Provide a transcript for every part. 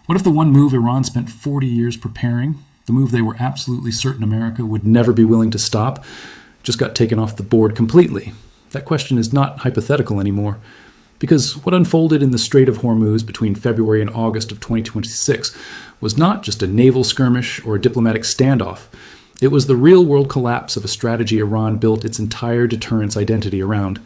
What if the one move Iran spent 40 years preparing, the move they were absolutely certain America would never be willing to stop, just got taken off the board completely? That question is not hypothetical anymore, because what unfolded in the Strait of Hormuz between February and August of 2026 was not just a naval skirmish or a diplomatic standoff. It was the real-world collapse of a strategy Iran built its entire deterrence identity around.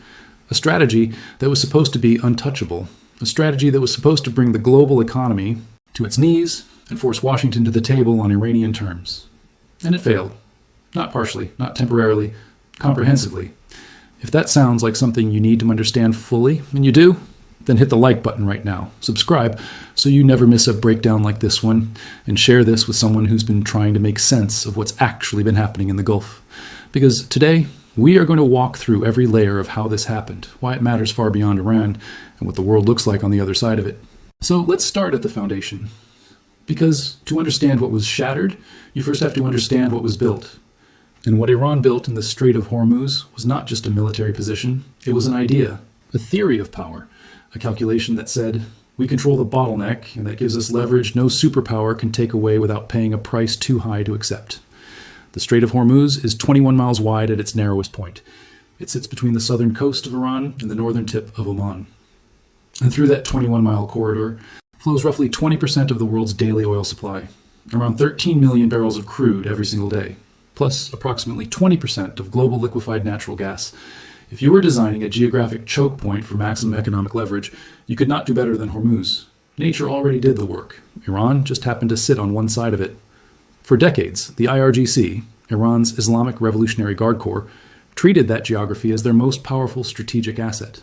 A strategy that was supposed to be untouchable. A strategy that was supposed to bring the global economy to its knees and force Washington to the table on Iranian terms. And it failed. Not partially, not temporarily, comprehensively. If that sounds like something you need to understand fully, and you do, then hit the like button right now. Subscribe so you never miss a breakdown like this one, and share this with someone who's been trying to make sense of what's actually been happening in the Gulf. Because today, we are going to walk through every layer of how this happened, why it matters far beyond Iran, and what the world looks like on the other side of it. So let's start at the foundation. Because to understand what was shattered, you first have to understand what was built. And what Iran built in the Strait of Hormuz was not just a military position, it was an idea, a theory of power, a calculation that said, we control the bottleneck, and that gives us leverage no superpower can take away without paying a price too high to accept. The Strait of Hormuz is 21 miles wide at its narrowest point. It sits between the southern coast of Iran and the northern tip of Oman. And through that 21-mile corridor flows roughly 20% of the world's daily oil supply, around 13 million barrels of crude every single day, plus approximately 20% of global liquefied natural gas. If you were designing a geographic choke point for maximum economic leverage, you could not do better than Hormuz. Nature already did the work. Iran just happened to sit on one side of it. For decades, the IRGC, Iran's Islamic Revolutionary Guard Corps, treated that geography as their most powerful strategic asset.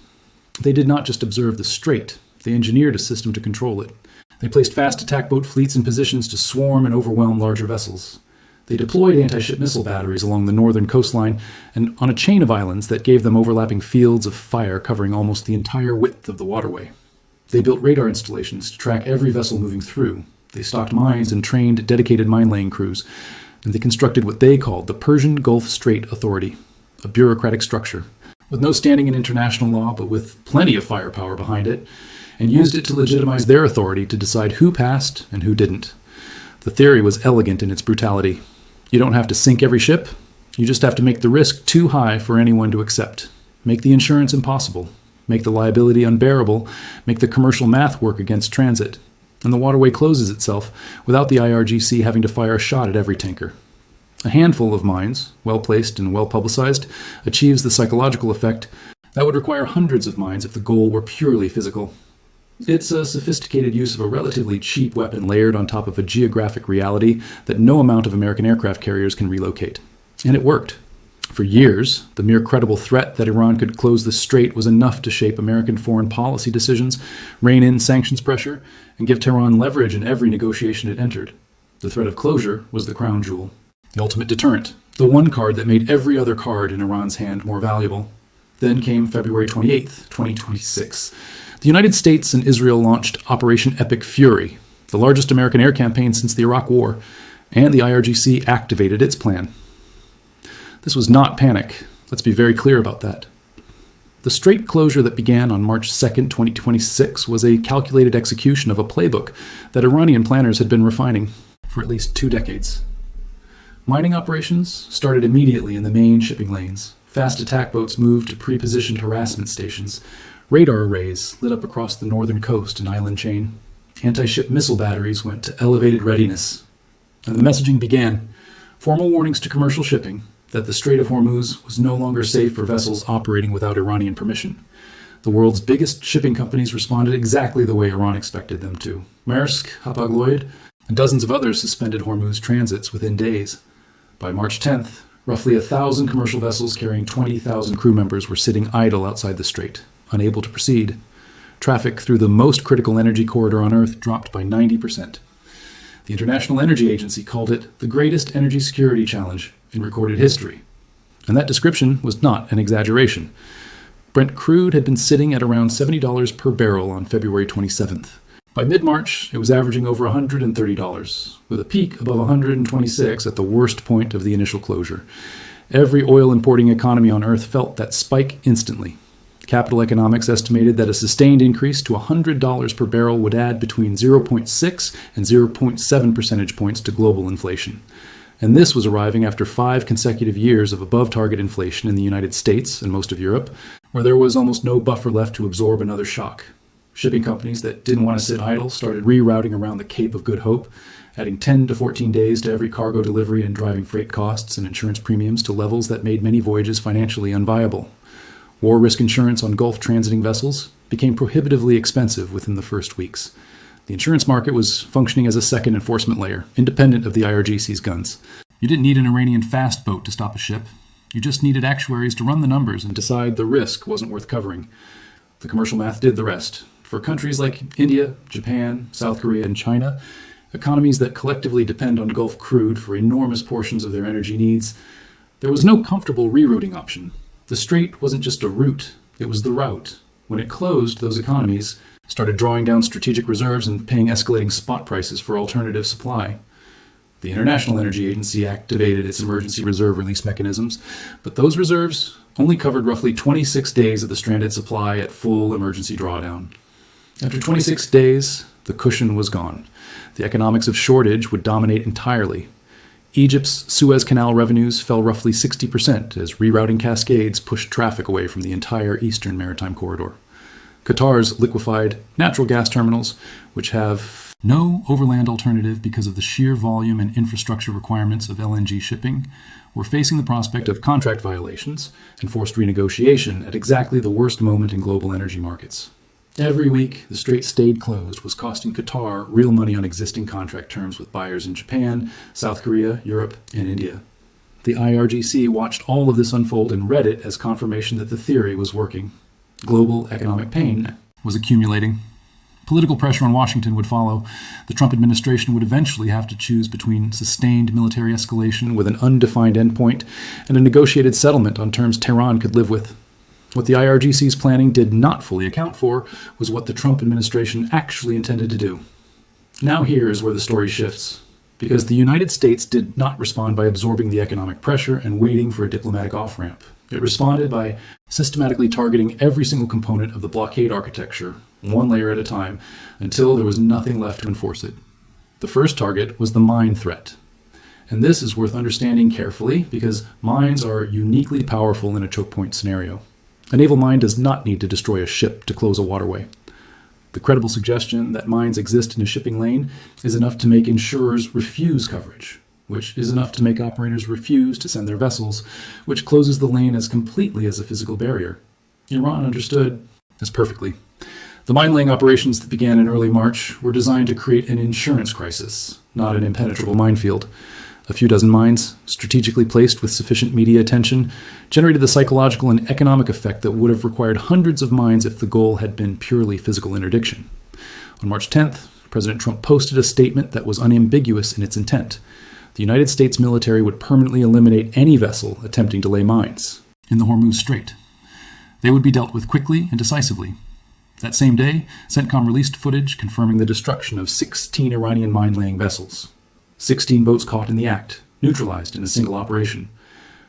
They did not just observe the strait, they engineered a system to control it. They placed fast attack boat fleets in positions to swarm and overwhelm larger vessels. They deployed anti-ship missile batteries along the northern coastline and on a chain of islands that gave them overlapping fields of fire covering almost the entire width of the waterway. They built radar installations to track every vessel moving through. They stocked mines and trained dedicated mine-laying crews. And they constructed what they called the Persian Gulf Strait Authority, a bureaucratic structure with no standing in international law but with plenty of firepower behind it, and used it to legitimize their authority to decide who passed and who didn't. The theory was elegant in its brutality. You don't have to sink every ship. You just have to make the risk too high for anyone to accept. Make the insurance impossible. Make the liability unbearable. Make the commercial math work against transit. And the waterway closes itself without the IRGC having to fire a shot at every tanker. A handful of mines, well-placed and well-publicized, achieves the psychological effect that would require hundreds of mines if the goal were purely physical. It's a sophisticated use of a relatively cheap weapon layered on top of a geographic reality that no amount of American aircraft carriers can relocate. And it worked. For years, the mere credible threat that Iran could close the strait was enough to shape American foreign policy decisions, rein in sanctions pressure, and give Tehran leverage in every negotiation it entered. The threat of closure was the crown jewel, the ultimate deterrent, the one card that made every other card in Iran's hand more valuable. Then came February 28th, 2026. The United States and Israel launched Operation Epic Fury, the largest American air campaign since the Iraq War, and the IRGC activated its plan. This was not panic. Let's be very clear about that. The strait closure that began on March 2nd, 2026 was a calculated execution of a playbook that Iranian planners had been refining for at least 2 decades. Mining operations started immediately in the main shipping lanes. Fast attack boats moved to pre-positioned harassment stations. Radar arrays lit up across the northern coast and island chain. Anti-ship missile batteries went to elevated readiness. And the messaging began. Formal warnings to commercial shipping that the Strait of Hormuz was no longer safe for vessels operating without Iranian permission. The world's biggest shipping companies responded exactly the way Iran expected them to. Maersk, Hapag-Lloyd, and dozens of others suspended Hormuz transits within days. By March 10th, roughly 1,000 commercial vessels carrying 20,000 crew members were sitting idle outside the strait, unable to proceed. Traffic through the most critical energy corridor on Earth dropped by 90%. The International Energy Agency called it the greatest energy security challenge in recorded history. And that description was not an exaggeration. Brent crude had been sitting at around $70 per barrel on February 27th. By mid-March, it was averaging over $130, with a peak above $126 at the worst point of the initial closure. Every oil-importing economy on Earth felt that spike instantly. Capital Economics estimated that a sustained increase to $100 per barrel would add between 0.6 and 0.7 percentage points to global inflation. And this was arriving after 5 consecutive years of above-target inflation in the United States and most of Europe, where there was almost no buffer left to absorb another shock. Shipping companies that didn't want to sit idle started rerouting around the Cape of Good Hope, adding 10 to 14 days to every cargo delivery and driving freight costs and insurance premiums to levels that made many voyages financially unviable. War risk insurance on Gulf transiting vessels became prohibitively expensive within the first weeks. The insurance market was functioning as a second enforcement layer, independent of the IRGC's guns. You didn't need an Iranian fast boat to stop a ship. You just needed actuaries to run the numbers and decide the risk wasn't worth covering. The commercial math did the rest. For countries like India, Japan, South Korea, and China, economies that collectively depend on Gulf crude for enormous portions of their energy needs, there was no comfortable rerouting option. The strait wasn't just a route, it was the route. When it closed, those economies started drawing down strategic reserves and paying escalating spot prices for alternative supply. The International Energy Agency activated its emergency reserve release mechanisms, but those reserves only covered roughly 26 days of the stranded supply at full emergency drawdown. After 26 days, the cushion was gone. The economics of shortage would dominate entirely. Egypt's Suez Canal revenues fell roughly 60% as rerouting cascades pushed traffic away from the entire eastern maritime corridor. Qatar's liquefied natural gas terminals, which have no overland alternative because of the sheer volume and infrastructure requirements of LNG shipping, were facing the prospect of contract violations and forced renegotiation at exactly the worst moment in global energy markets. Every week, the strait stayed closed was costing Qatar real money on existing contract terms with buyers in Japan, South Korea, Europe, and India. The IRGC watched all of this unfold and read it as confirmation that the theory was working. Global economic pain was accumulating. Political pressure on Washington would follow. The Trump administration would eventually have to choose between sustained military escalation with an undefined endpoint and a negotiated settlement on terms Tehran could live with. What the IRGC's planning did not fully account for was what the Trump administration actually intended to do. Now here's where the story shifts. Because the United States did not respond by absorbing the economic pressure and waiting for a diplomatic off-ramp. It responded by systematically targeting every single component of the blockade architecture, one layer at a time, until there was nothing left to enforce it. The first target was the mine threat. And this is worth understanding carefully because mines are uniquely powerful in a chokepoint scenario. A naval mine does not need to destroy a ship to close a waterway. The credible suggestion that mines exist in a shipping lane is enough to make insurers refuse coverage, which is enough to make operators refuse to send their vessels, which closes the lane as completely as a physical barrier. Iran understood this perfectly. The mine-laying operations that began in early March were designed to create an insurance crisis, not an impenetrable minefield. A few dozen mines, strategically placed with sufficient media attention, generated the psychological and economic effect that would have required hundreds of mines if the goal had been purely physical interdiction. On March 10th, President Trump posted a statement that was unambiguous in its intent. The United States military would permanently eliminate any vessel attempting to lay mines in the Hormuz Strait. They would be dealt with quickly and decisively. That same day, CENTCOM released footage confirming the destruction of 16 Iranian mine-laying vessels. 16 boats caught in the act, neutralized in a single operation.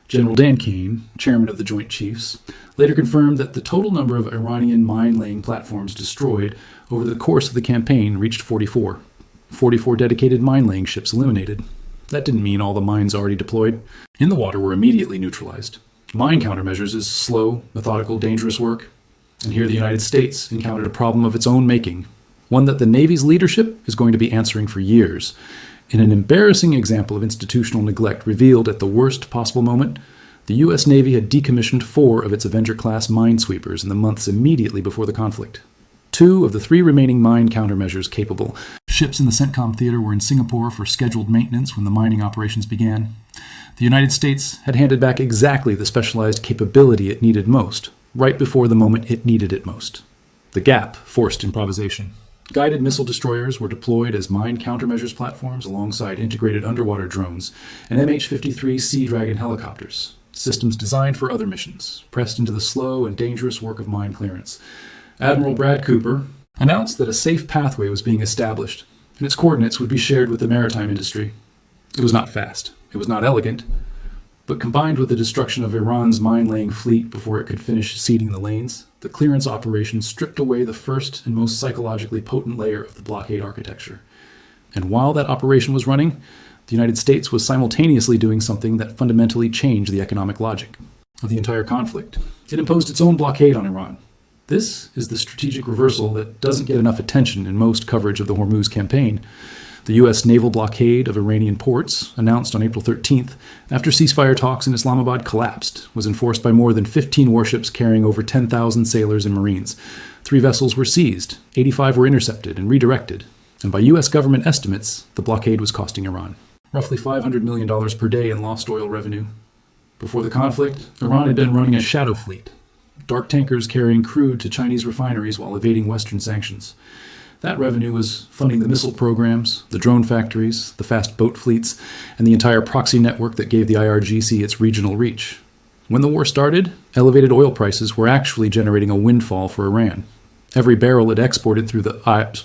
General Dan Kane, chairman of the Joint Chiefs, later confirmed that the total number of Iranian mine-laying platforms destroyed over the course of the campaign reached 44. 44 dedicated mine-laying ships eliminated. That didn't mean all the mines already deployed in the water were immediately neutralized. Mine countermeasures is slow, methodical, dangerous work. And here the United States encountered a problem of its own making, one that the Navy's leadership is going to be answering for years. In an embarrassing example of institutional neglect revealed at the worst possible moment, the U.S. Navy had decommissioned 4 of its Avenger-class minesweepers in the months immediately before the conflict. 2 of the 3 remaining mine countermeasures capable ships in the CENTCOM theater were in Singapore for scheduled maintenance when the mining operations began. The United States had handed back exactly the specialized capability it needed most, right before the moment it needed it most. The gap forced improvisation. Guided missile destroyers were deployed as mine countermeasures platforms alongside integrated underwater drones and MH-53 Sea Dragon helicopters, systems designed for other missions, pressed into the slow and dangerous work of mine clearance. Admiral Brad Cooper announced that a safe pathway was being established, and its coordinates would be shared with the maritime industry. It was not fast. It was not elegant. But combined with the destruction of Iran's mine-laying fleet before it could finish seeding the lanes, the clearance operation stripped away the first and most psychologically potent layer of the blockade architecture. And while that operation was running, the United States was simultaneously doing something that fundamentally changed the economic logic of the entire conflict. It imposed its own blockade on Iran. This is the strategic reversal that doesn't get enough attention in most coverage of the Hormuz campaign. The U.S. naval blockade of Iranian ports, announced on April 13th, after ceasefire talks in Islamabad collapsed, was enforced by more than 15 warships carrying over 10,000 sailors and Marines. 3 vessels were seized, 85 were intercepted and redirected, and by U.S. government estimates, the blockade was costing Iran roughly $500 million per day in lost oil revenue. Before the conflict, Iran had been running a shadow fleet, dark tankers carrying crude to Chinese refineries while evading Western sanctions. That revenue was funding the missile programs, the drone factories, the fast boat fleets, and the entire proxy network that gave the IRGC its regional reach. When the war started, elevated oil prices were actually generating a windfall for Iran. Every barrel it exported through the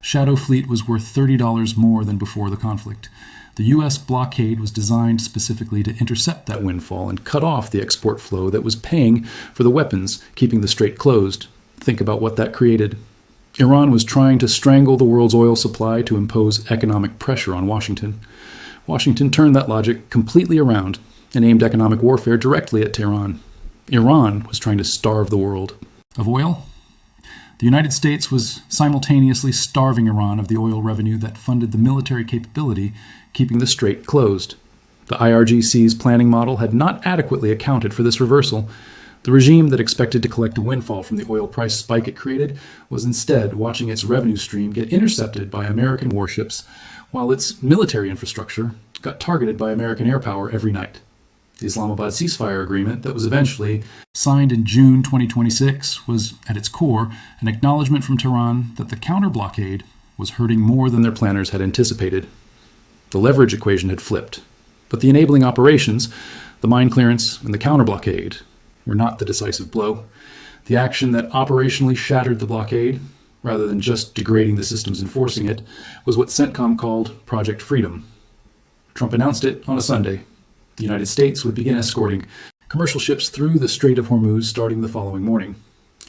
shadow fleet was worth $30 more than before the conflict. The U.S. blockade was designed specifically to intercept that windfall and cut off the export flow that was paying for the weapons keeping the strait closed. Think about what that created. Iran was trying to strangle the world's oil supply to impose economic pressure on Washington. Washington turned that logic completely around and aimed economic warfare directly at Tehran. Iran was trying to starve the world of oil. The United States was simultaneously starving Iran of the oil revenue that funded the military capability keeping the strait closed. The IRGC's planning model had not adequately accounted for this reversal. The regime that expected to collect a windfall from the oil price spike it created was instead watching its revenue stream get intercepted by American warships, while its military infrastructure got targeted by American air power every night. The Islamabad ceasefire agreement that was eventually signed in June 2026 was, at its core, an acknowledgement from Tehran that the counter-blockade was hurting more than their planners had anticipated. The leverage equation had flipped, but the enabling operations, the mine clearance and the counter-blockade, were not the decisive blow. The action that operationally shattered the blockade, rather than just degrading the systems enforcing it, was what CENTCOM called Project Freedom. Trump announced it on a Sunday. The United States would begin escorting commercial ships through the Strait of Hormuz starting the following morning.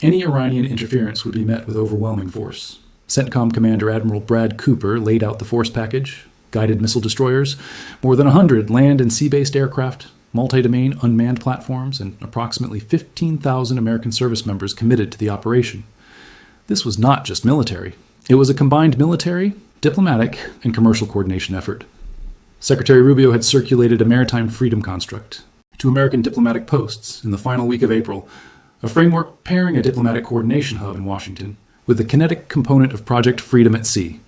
Any Iranian interference would be met with overwhelming force. CENTCOM Commander Admiral Brad Cooper laid out the force package: guided missile destroyers, more than 100 land and sea-based aircraft, multi-domain unmanned platforms, and approximately 15,000 American service members committed to the operation. This was not just military. It was a combined military, diplomatic, and commercial coordination effort. Secretary Rubio had circulated a maritime freedom construct to American diplomatic posts in the final week of April, a framework pairing a diplomatic coordination hub in Washington with the kinetic component of Project Freedom at Sea.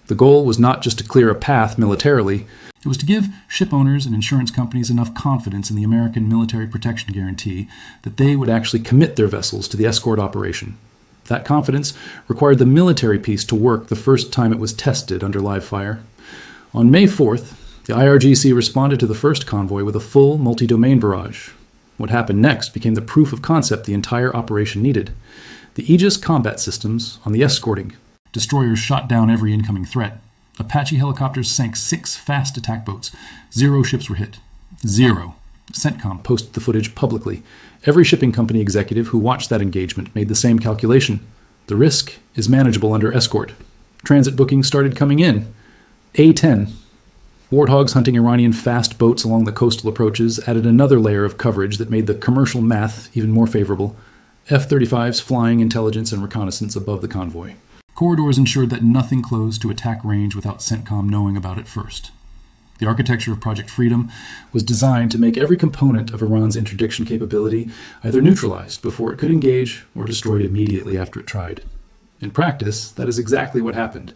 The goal was not just to clear a path militarily, it was to give ship owners and insurance companies enough confidence in the American military protection guarantee that they would actually commit their vessels to the escort operation. That confidence required the military piece to work the first time it was tested under live fire. On May 4th, the IRGC responded to the first convoy with a full multi-domain barrage. What happened next became the proof of concept the entire operation needed. The Aegis combat systems on the escorting destroyers shot down every incoming threat. Apache helicopters sank 6 fast attack boats. 0 ships were hit. 0. CENTCOM posted the footage publicly. Every shipping company executive who watched that engagement made the same calculation. The risk is manageable under escort. Transit bookings started coming in. A-10. Warthogs hunting Iranian fast boats along the coastal approaches added another layer of coverage that made the commercial math even more favorable. F-35s flying intelligence and reconnaissance above the convoy. Corridors ensured that nothing closed to attack range without CENTCOM knowing about it first. The architecture of Project Freedom was designed to make every component of Iran's interdiction capability either neutralized before it could engage or destroyed immediately after it tried. In practice, that is exactly what happened.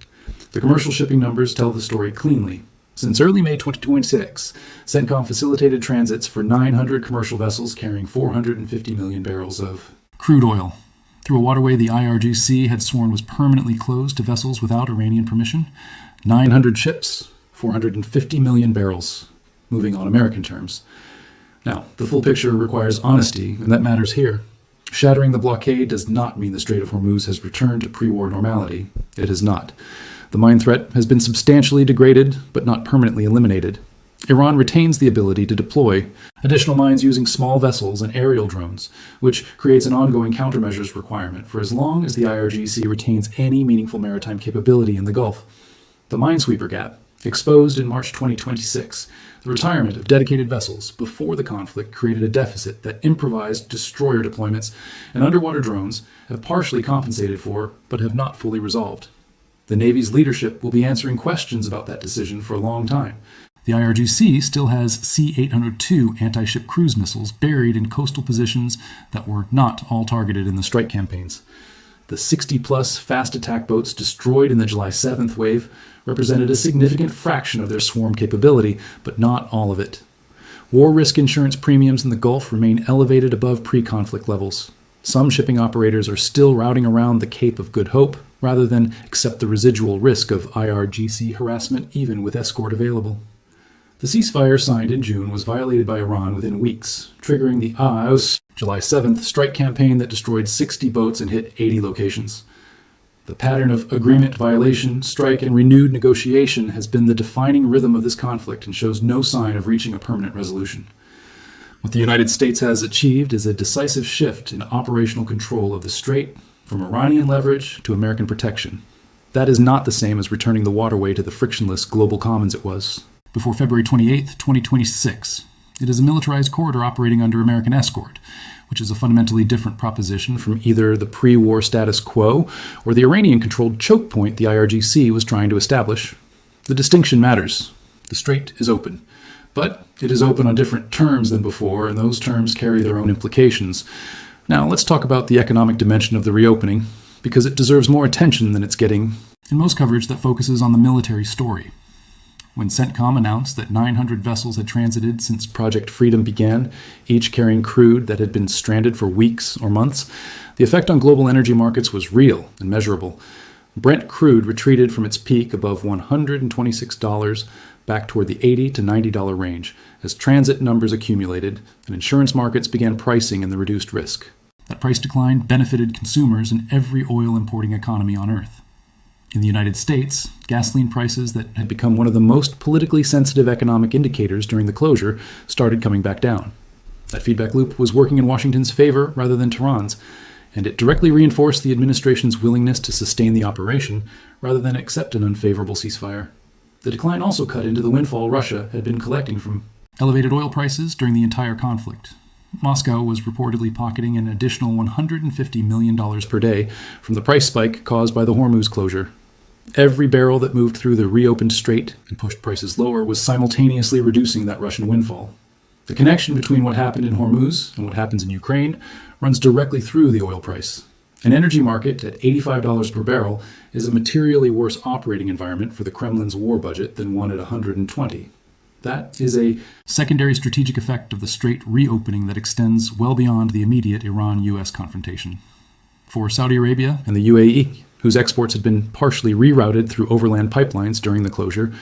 The commercial shipping numbers tell the story cleanly. Since early May 2026, CENTCOM facilitated transits for 900 commercial vessels carrying 450 million barrels of crude oil through a waterway the IRGC had sworn was permanently closed to vessels without Iranian permission. 900 ships, 450 million barrels, moving on American terms. Now, the full picture requires honesty, and that matters here. Shattering the blockade does not mean the Strait of Hormuz has returned to pre-war normality. It has not. The mine threat has been substantially degraded, but not permanently eliminated. Iran retains the ability to deploy additional mines using small vessels and aerial drones, which creates an ongoing countermeasures requirement for as long as the IRGC retains any meaningful maritime capability in the Gulf. The Minesweeper Gap, exposed in March 2026, the retirement of dedicated vessels before the conflict created a deficit that improvised destroyer deployments and underwater drones have partially compensated for, but have not fully resolved. The Navy's leadership will be answering questions about that decision for a long time. The IRGC still has C-802 anti-ship cruise missiles buried in coastal positions that were not all targeted in the strike campaigns. The 60-plus fast attack boats destroyed in the July 7th wave represented a significant fraction of their swarm capability, but not all of it. War risk insurance premiums in the Gulf remain elevated above pre-conflict levels. Some shipping operators are still routing around the Cape of Good Hope rather than accept the residual risk of IRGC harassment even with escort available. The ceasefire signed in June was violated by Iran within weeks, triggering the July 7th strike campaign that destroyed 60 boats and hit 80 locations. The pattern of agreement violation, strike, and renewed negotiation has been the defining rhythm of this conflict and shows no sign of reaching a permanent resolution. What the United States has achieved is a decisive shift in operational control of the Strait from Iranian leverage to American protection. That is not the same as returning the waterway to the frictionless global commons it was before February 28, 2026. It is a militarized corridor operating under American escort, which is a fundamentally different proposition from either the pre-war status quo or the Iranian-controlled chokepoint the IRGC was trying to establish. The distinction matters. The Strait is open, but it is open on different terms than before, and those terms carry their own implications. Now, let's talk about the economic dimension of the reopening, because it deserves more attention than it's getting in most coverage that focuses on the military story. When CENTCOM announced that 900 vessels had transited since Project Freedom began, each carrying crude that had been stranded for weeks or months, the effect on global energy markets was real and measurable. Brent crude retreated from its peak above $126 back toward the $80 to $90 range as transit numbers accumulated and insurance markets began pricing in the reduced risk. That price decline benefited consumers in every oil importing economy on Earth. In the United States, gasoline prices that had become one of the most politically sensitive economic indicators during the closure started coming back down. That feedback loop was working in Washington's favor rather than Tehran's, and it directly reinforced the administration's willingness to sustain the operation rather than accept an unfavorable ceasefire. The decline also cut into the windfall Russia had been collecting from elevated oil prices during the entire conflict. Moscow was reportedly pocketing an additional $150 million per day from the price spike caused by the Hormuz closure. Every barrel that moved through the reopened strait and pushed prices lower was simultaneously reducing that Russian windfall. The connection between what happened in Hormuz and what happens in Ukraine runs directly through the oil price. An energy market at $85 per barrel is a materially worse operating environment for the Kremlin's war budget than one at $120. That is a secondary strategic effect of the strait reopening that extends well beyond the immediate Iran-US confrontation. For Saudi Arabia and the UAE, whose exports had been partially rerouted through overland pipelines during the closure,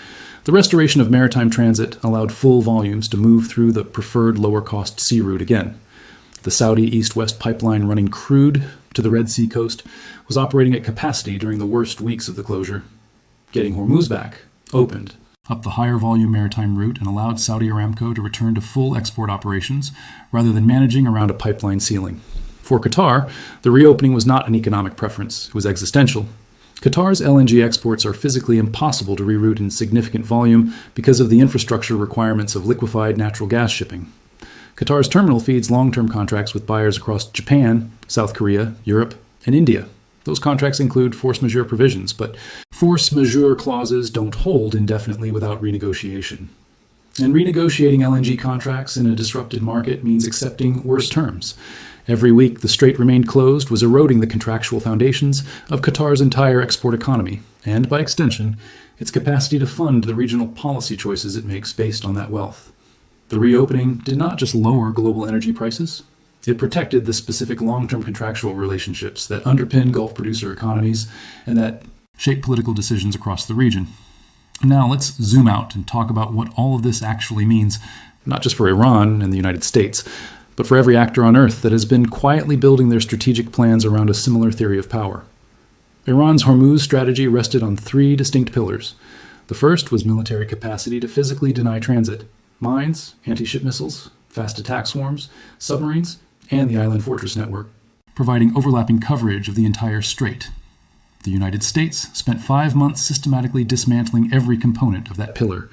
the restoration of maritime transit allowed full volumes to move through the preferred lower-cost sea route again. The Saudi east-west pipeline running crude to the Red Sea coast was operating at capacity during the worst weeks of the closure. Getting Hormuz back opened up the higher volume maritime route and allowed Saudi Aramco to return to full export operations rather than managing around a pipeline ceiling. For Qatar, the reopening was not an economic preference, it was existential. Qatar's LNG exports are physically impossible to reroute in significant volume because of the infrastructure requirements of liquefied natural gas shipping. Qatar's terminal feeds long-term contracts with buyers across Japan, South Korea, Europe, and India. Those contracts include force majeure provisions, but force majeure clauses don't hold indefinitely without renegotiation. And renegotiating LNG contracts in a disrupted market means accepting worse terms. Every week the strait remained closed was eroding the contractual foundations of Qatar's entire export economy, and by extension, its capacity to fund the regional policy choices it makes based on that wealth. The reopening did not just lower global energy prices, it protected the specific long-term contractual relationships that underpin Gulf producer economies and that shape political decisions across the region. Now let's zoom out and talk about what all of this actually means, not just for Iran and the United States, but for every actor on Earth that has been quietly building their strategic plans around a similar theory of power. Iran's Hormuz strategy rested on three distinct pillars. The first was military capacity to physically deny transit. mines, anti-ship missiles, fast attack swarms, submarines, and the island fortress network, providing overlapping coverage of the entire strait. The United States spent 5 months systematically dismantling every component of that pillar.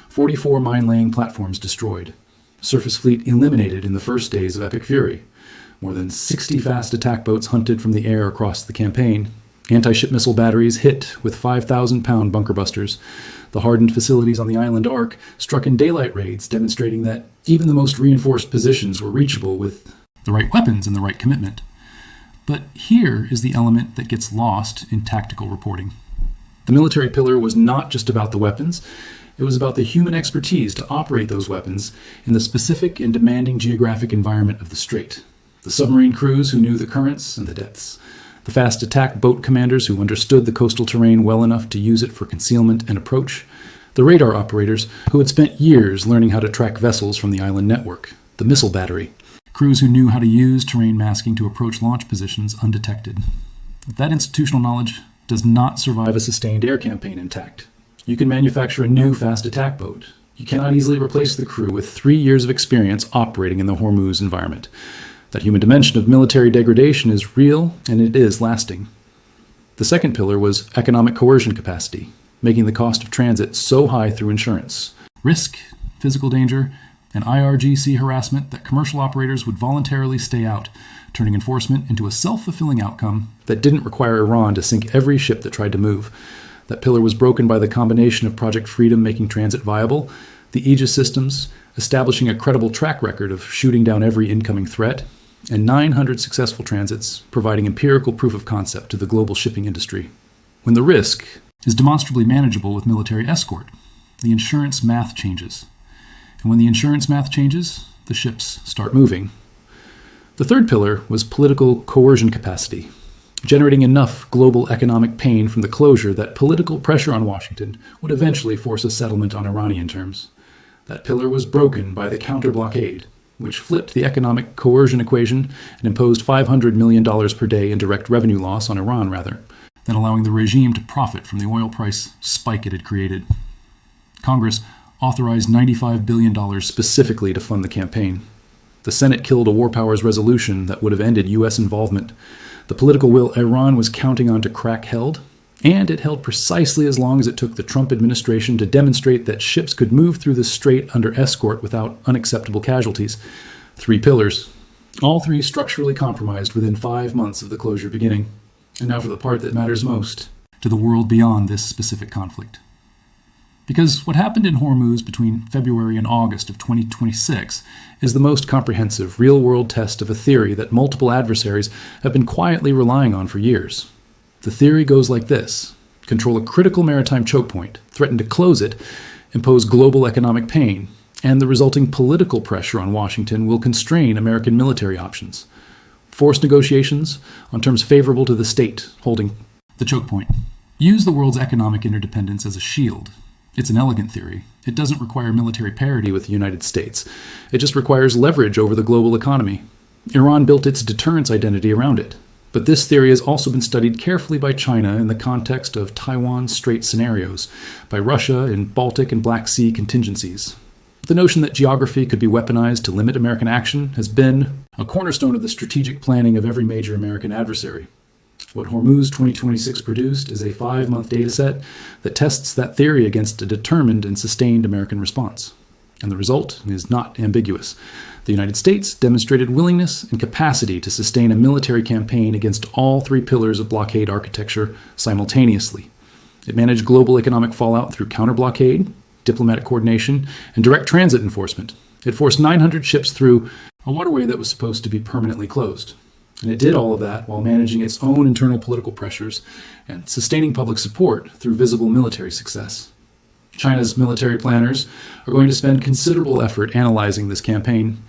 44 mine-laying platforms destroyed. Surface fleet eliminated in the first days of Epic Fury. More than 60 fast attack boats hunted from the air across the campaign. Anti-ship missile batteries hit with 5,000-pound bunker busters. The hardened facilities on the island arc struck in daylight raids, demonstrating that even the most reinforced positions were reachable with the right weapons and the right commitment. But here is the element that gets lost in tactical reporting. The military pillar was not just about the weapons. It was about the human expertise to operate those weapons in the specific and demanding geographic environment of the strait. The submarine crews who knew the currents and the depths. The fast attack boat commanders who understood the coastal terrain well enough to use it for concealment and approach. The radar operators who had spent years learning how to track vessels from the island network. The missile battery. Crews who knew how to use terrain masking to approach launch positions undetected. That institutional knowledge does not survive a sustained air campaign intact. You can manufacture a new fast attack boat. You cannot easily replace the crew with 3 years of experience operating in the Hormuz environment. That human dimension of military degradation is real, and it is lasting. The second pillar was economic coercion capacity, making the cost of transit so high through insurance. Risk, physical danger, and IRGC harassment that commercial operators would voluntarily stay out, turning enforcement into a self-fulfilling outcome that didn't require Iran to sink every ship that tried to move. That pillar was broken by the combination of Project Freedom making transit viable, the Aegis systems establishing a credible track record of shooting down every incoming threat, and 900 successful transits providing empirical proof of concept to the global shipping industry. When the risk is demonstrably manageable with military escort, the insurance math changes. And when the insurance math changes, the ships start moving. The third pillar was political coercion capacity, generating enough global economic pain from the closure that political pressure on Washington would eventually force a settlement on Iranian terms. That pillar was broken by the counter-blockade, which flipped the economic coercion equation and imposed $500 million per day in direct revenue loss on Iran, than allowing the regime to profit from the oil price spike it had created. Congress authorized $95 billion specifically to fund the campaign. The Senate killed a war powers resolution that would have ended U.S. involvement. The political will Iran was counting on to crack held, and it held precisely as long as it took the Trump administration to demonstrate that ships could move through the strait under escort without unacceptable casualties. 3 pillars, all 3 structurally compromised within 5 months of the closure beginning. And now for the part that matters most, to the world beyond this specific conflict. Because what happened in Hormuz between February and August of 2026 is the most comprehensive real-world test of a theory that multiple adversaries have been quietly relying on for years. The theory goes like this: control a critical maritime chokepoint, threaten to close it, impose global economic pain, and the resulting political pressure on Washington will constrain American military options. Force negotiations on terms favorable to the state holding the chokepoint. Use the world's economic interdependence as a shield. It's an elegant theory. It doesn't require military parity with the United States. It just requires leverage over the global economy. Iran built its deterrence identity around it. But this theory has also been studied carefully by China in the context of Taiwan Strait scenarios, by Russia in Baltic and Black Sea contingencies. The notion that geography could be weaponized to limit American action has been a cornerstone of the strategic planning of every major American adversary. What Hormuz 2026 produced is a 5-month dataset that tests that theory against a determined and sustained American response. And the result is not ambiguous. The United States demonstrated willingness and capacity to sustain a military campaign against all 3 pillars of blockade architecture simultaneously. It managed global economic fallout through counter-blockade, diplomatic coordination, and direct transit enforcement. It forced 900 ships through a waterway that was supposed to be permanently closed. And it did all of that while managing its own internal political pressures and sustaining public support through visible military success. China's military planners are going to spend considerable effort analyzing this campaign.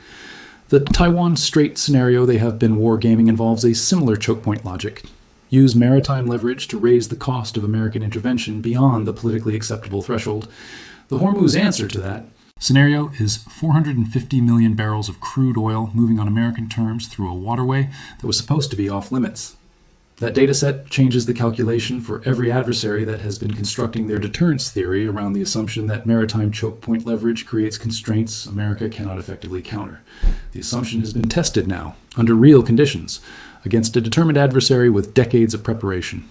The Taiwan Strait scenario they have been wargaming involves a similar chokepoint logic. Use maritime leverage to raise the cost of American intervention beyond the politically acceptable threshold. The Hormuz answer to that scenario is 450 million barrels of crude oil moving on American terms through a waterway that was supposed to be off limits. That dataset changes the calculation for every adversary that has been constructing their deterrence theory around the assumption that maritime choke point leverage creates constraints America cannot effectively counter. The assumption has been tested now, under real conditions, against a determined adversary with decades of preparation.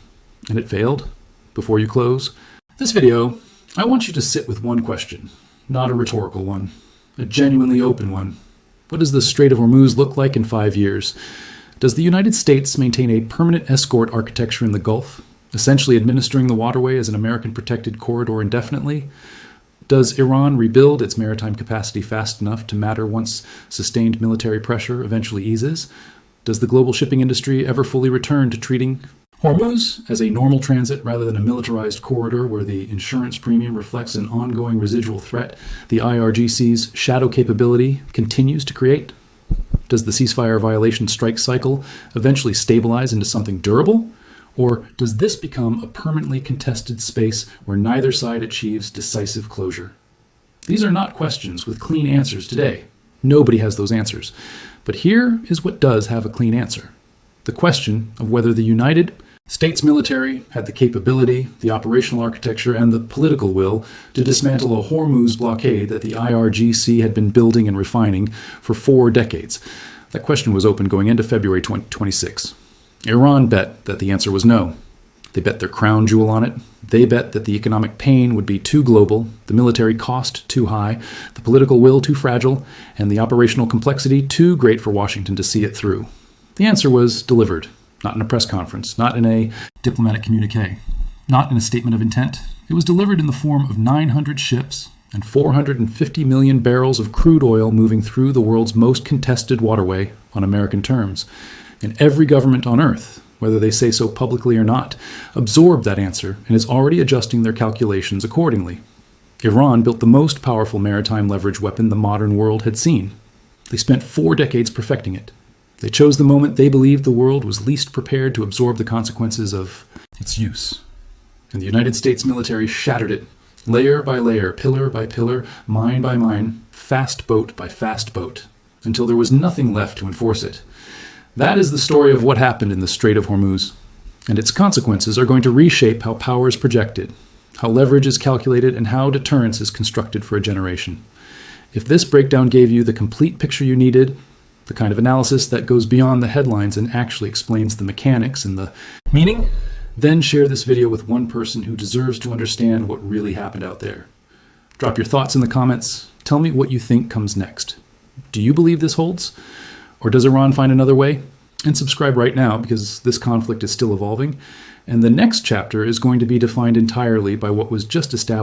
And it failed. Before you close this video, I want you to sit with one question, not a rhetorical one, a genuinely open one. What does the Strait of Hormuz look like in 5 years? Does the United States maintain a permanent escort architecture in the Gulf, essentially administering the waterway as an American protected corridor indefinitely? Does Iran rebuild its maritime capacity fast enough to matter once sustained military pressure eventually eases? Does the global shipping industry ever fully return to treating Hormuz as a normal transit rather than a militarized corridor where the insurance premium reflects an ongoing residual threat the IRGC's shadow capability continues to create? Does the ceasefire violation strike cycle eventually stabilize into something durable? Or does this become a permanently contested space where neither side achieves decisive closure? These are not questions with clean answers today. Nobody has those answers. But here is what does have a clean answer. The question of whether the United States military had the capability, the operational architecture, and the political will to dismantle a Hormuz blockade that the IRGC had been building and refining for 4 decades. That question was open going into February 2026. Iran bet that the answer was no. They bet their crown jewel on it. They bet that the economic pain would be too global, the military cost too high, the political will too fragile, and the operational complexity too great for Washington to see it through. The answer was delivered. Not in a press conference, not in a diplomatic communique, not in a statement of intent. It was delivered in the form of 900 ships and 450 million barrels of crude oil moving through the world's most contested waterway on American terms. And every government on Earth, whether they say so publicly or not, absorbed that answer and is already adjusting their calculations accordingly. Iran built the most powerful maritime leverage weapon the modern world had seen. They spent 4 decades perfecting it. They chose the moment they believed the world was least prepared to absorb the consequences of its use. And the United States military shattered it, layer by layer, pillar by pillar, mine by mine, fast boat by fast boat, until there was nothing left to enforce it. That is the story of what happened in the Strait of Hormuz. And its consequences are going to reshape how power is projected, how leverage is calculated, and how deterrence is constructed for a generation. If this breakdown gave you the complete picture you needed, the kind of analysis that goes beyond the headlines and actually explains the mechanics and the meaning, then share this video with one person who deserves to understand what really happened out there. Drop your thoughts in the comments. Tell me what you think comes next. Do you believe this holds? Or does Iran find another way? And subscribe right now because this conflict is still evolving. And the next chapter is going to be defined entirely by what was just established